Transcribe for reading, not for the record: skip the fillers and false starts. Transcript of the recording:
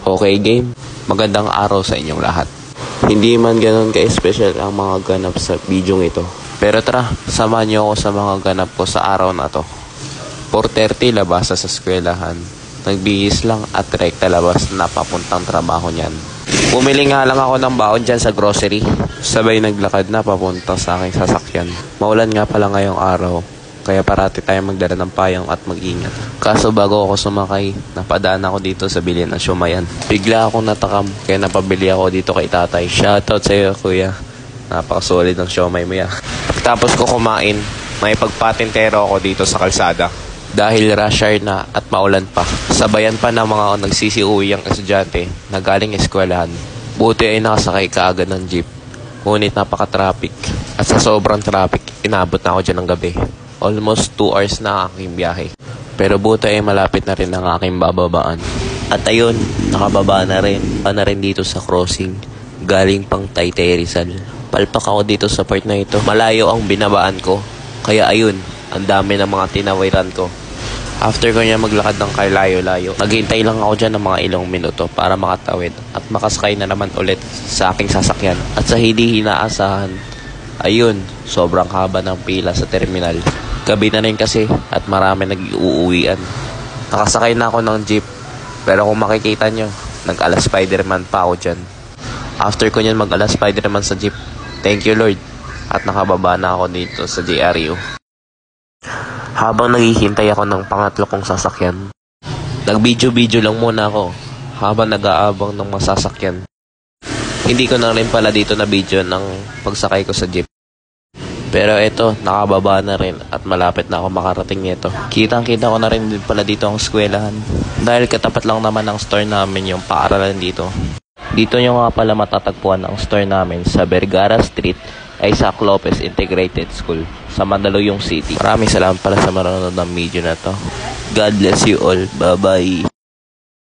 Okay game? Magandang araw sa inyong lahat. Hindi man ganun ka-special ang mga ganap sa bidyong ito. Pero tara, samahan niyo ako sa mga ganap ko sa araw na to. 4:30 labas sa eskwelahan. Nagbihis lang at rekta labas na papuntang trabaho niyan. Bumili nga lang ako ng baon dyan sa grocery. Sabay naglakad na papunta sa aking sasakyan. Maulan nga pala ngayong araw. Kaya parati tayong magdala ng payong at mag-ingat. Kaso bago ako sumakay, napadaan ako dito sa bilihan ng siumayan. Bigla akong natakam, kaya napabili ako dito kay tatay. Shoutout sa iyo, kuya. Napakasolid ng siomay mo yan. Pagkatapos ko kumain, may pagpatintero ako dito sa kalsada. Dahil rush hour na at maulan pa. Sabayan pa ng mga nagsisiuwi ang estudyante na galing eskwelahan. Buti ay nakasakay kaagad ng jeep. Ngunit napaka-traffic. At sa sobrang traffic, inabot na ako dyan ng gabi. Almost 2 hours na ang aking biyahe. Pero buti ay malapit na rin ang aking bababaan. At ayun, nakababa na rin. Na rin dito sa crossing. Galing pang Taytay Rizal. Palpak ako dito sa part na ito. Malayo ang binabaan ko. Kaya ayun, ang dami ng mga tinawiran ko. After ko niya maglakad ng kalayo-layo, naghintay lang ako dyan ng mga ilang minuto para makatawid at makasakay na naman ulit sa aking sasakyan. At sa hindi hinaasahan, ayun, sobrang haba ng pila sa terminal. Gabi na rin kasi at marami nag-uuwian. Nakasakay na ako ng jeep. Pero kung makikita nyo, nag-ala Spider-Man pa ako dyan. After ko nyan mag-ala Spider-Man sa jeep, thank you Lord. At nakababa na ako dito sa JRU. Habang naghihintay ako ng pangatlo kong sasakyan, nag-video lang muna ako habang nag-aabang ng masasakyan. Hindi ko na rin pala dito na video ng pagsakay ko sa jeep. Pero eto, nakababa na rin at malapit na ako makarating nito. Kitang-kita ko na rin din pala dito ang eskwelahan. Dahil katapat lang naman ang store namin yung paaralan dito. Dito nyo nga pala matatagpuan ang store namin sa Vergara Street, Isaac Lopez Integrated School sa Mandaluyong City. Maraming salamat pala sa manonood ng video na to. God bless you all. Bye-bye.